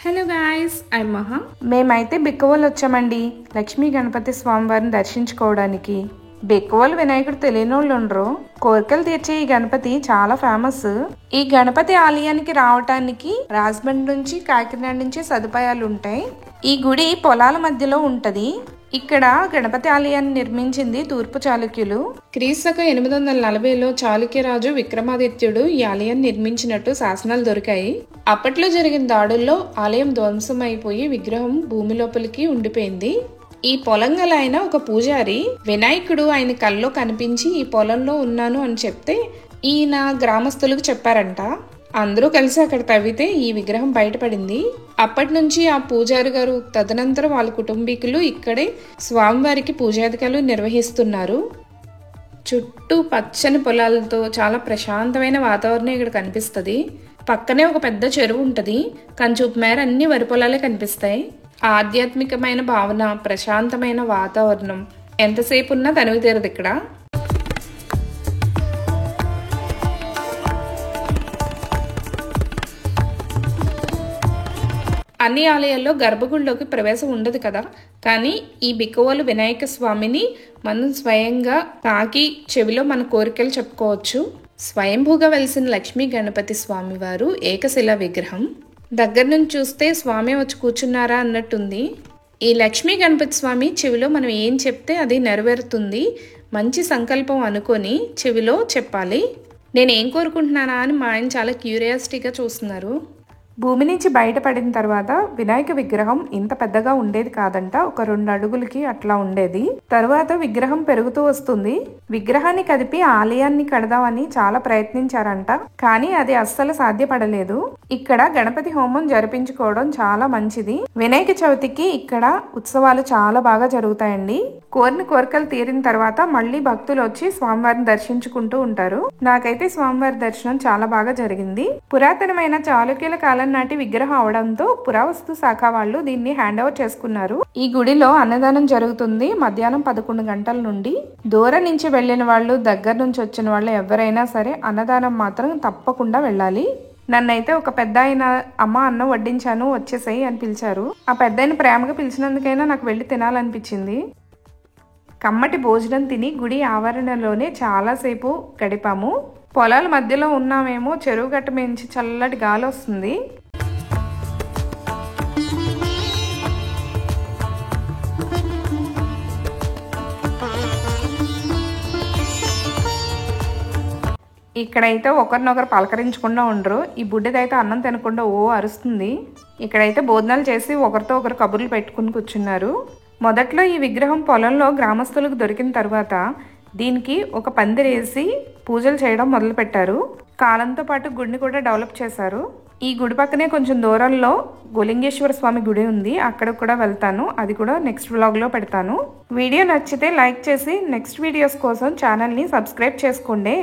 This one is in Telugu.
హలో గాయ్స్, ఐమ్ మహా. మేమైతే బిక్కవోలు వచ్చామండి లక్ష్మీ గణపతి స్వామివారిని దర్శించుకోవడానికి. బిక్కవోలు వినాయకుడు తెలియని వాళ్ళు ఉండరు. కోరికలు తీర్చే ఈ గణపతి చాలా ఫేమస్. ఈ గణపతి ఆలయానికి రావటానికి రాజమండ్రి నుంచి కాకినాడ నుంచి సదుపాయాలు ఉంటాయి. ఈ గుడి పొలాల మధ్యలో ఉంటది. ఇక్కడ గణపతి ఆలయాన్ని నిర్మించింది తూర్పు చాళుక్యులు. క్రీస్తు 840లో చాళుక్యరాజు విక్రమాదిత్యుడు ఈ ఆలయాన్ని నిర్మించినట్టు శాసనాలు దొరికాయి. అప్పట్లో జరిగిన దాడుల్లో ఆలయం ధ్వంసం అయిపోయి విగ్రహం భూమి లోపలికి ఉండిపోయింది. ఈ పొలం గల ఆయన ఒక పూజారి వినాయకుడు ఆయన కల్లో కనిపించి ఈ పొలంలో ఉన్నాను అని చెప్తే ఈయన గ్రామస్తులకు చెప్పారంట. అందరూ కలిసి అక్కడ తవ్వితే ఈ విగ్రహం బయటపడింది. అప్పటి నుంచి ఆ పూజారి గారు తదనంతరం వాళ్ళ కుటుంబీకులు ఇక్కడే స్వామివారికి పూజాధికారులు నిర్వహిస్తున్నారు. చుట్టూ పచ్చని పొలాలతో చాలా ప్రశాంతమైన వాతావరణం ఇక్కడ కనిపిస్తుంది. పక్కనే ఒక పెద్ద చెరువు ఉంటది. కంచూపు మేర అన్ని వరి పొలాలే కనిపిస్తాయి. ఆధ్యాత్మికమైన భావన, ప్రశాంతమైన వాతావరణం ఎంతసేపు ఉన్నా తనివి తీరదు ఇక్కడ. అన్ని ఆలయాల్లో గర్భగుడిలోకి ప్రవేశం ఉండదు కదా, కానీ ఈ బిక్కవోలు వినాయక స్వామిని మనం స్వయంగా తాకి చెవిలో మన కోరికలు చెప్పుకోవచ్చు. స్వయంభూగా వెలిసిన లక్ష్మీ గణపతి స్వామి వారు ఏకశిలా విగ్రహం. దగ్గర నుంచి చూస్తే స్వామి వచ్చి కూర్చున్నారా అన్నట్టుంది. ఈ లక్ష్మీ గణపతి స్వామి చెవిలో మనం ఏం చెప్తే అది నెరవేరుతుంది. మంచి సంకల్పం అనుకొని చెవిలో చెప్పాలి. నేను ఏం కోరుకుంటున్నానా అని మా ఆయన చాలా క్యూరియాసిటీగా చూస్తున్నారు. భూమి నుంచి బయటపడిన తర్వాత వినాయక విగ్రహం ఇంత పెద్దగా ఉండేది కాదంట. ఒక 2 అడుగులకి అట్లా ఉండేది. తరువాత విగ్రహం పెరుగుతూ వస్తుంది. విగ్రహాన్ని కదిపి ఆలయాన్ని కడదామని చాలా ప్రయత్నించారంట, కానీ అది అస్సలు సాధ్యపడలేదు. ఇక్కడ గణపతి హోమం జరిపించుకోవడం చాలా మంచిది. వినాయక చవితికి ఇక్కడ ఉత్సవాలు చాలా బాగా జరుగుతాయండి. కోరిన కోరికలు తీరిన తర్వాత మళ్ళీ భక్తులు వచ్చి స్వామివారిని దర్శించుకుంటూ ఉంటారు. నాకైతే స్వామివారి దర్శనం చాలా బాగా జరిగింది. పురాతనమైన చాళుక్యుల కాలం నాటి విగ్రహం అవడంతో పురావస్తు శాఖ వాళ్ళు దీన్ని హ్యాండ్ ఓవర్ చేసుకున్నారు. ఈ గుడిలో అన్నదానం జరుగుతుంది మధ్యాహ్నం 11 గంటల నుండి. దూరం నుంచి వెళ్లిన వాళ్ళు, దగ్గర నుంచి వచ్చిన వాళ్ళు ఎవరైనా సరే అన్నదానం మాత్రం తప్పకుండా వెళ్ళాలి. నన్నైతే ఒక పెద్ద ఆయన అమ్మ అన్నం వడ్డించాను వచ్చేసాయి అని పిలిచారు. ఆ పెద్ద ఆయన ప్రేమగా పిలిచినందుకైనా నాకు వెళ్ళి తినాలనిపించింది. కమ్మటి భోజనం తిని గుడి ఆవరణలోనే చాలాసేపు గడిపాము. పొలాల మధ్యలో ఉన్నామేమో, చెరువు గట్ట మించి చల్లటి గాలి వస్తుంది. ఇక్కడైతే ఒకరినొకరు పలకరించకుండా ఉండరు. ఈ బుడ్డిదైతే అన్నం తినకుండా అరుస్తుంది. ఇక్కడైతే భోజనాలు చేసి ఒకరితో ఒకరు కబుర్లు పెట్టుకుని కూర్చున్నారు. మొదట్లో ఈ విగ్రహం పొలంలో గ్రామస్తులకు దొరికిన తర్వాత దీనికి ఒక పందిరేసి పూజలు చేయడం మొదలు పెట్టారు. కాలంతో పాటు గుడిని కూడా డెవలప్ చేశారు. ఈ గుడి పక్కనే కొంచెం దూరంలో గోలింగేశ్వర స్వామి గుడి ఉంది. అక్కడ కూడా వెళ్తాను. అది కూడా నెక్స్ట్ వ్లాగ్లో పెడతాను. వీడియో నచ్చితే లైక్ చేసి నెక్స్ట్ వీడియోస్ కోసం ఛానల్ని సబ్స్క్రైబ్ చేసుకోండి.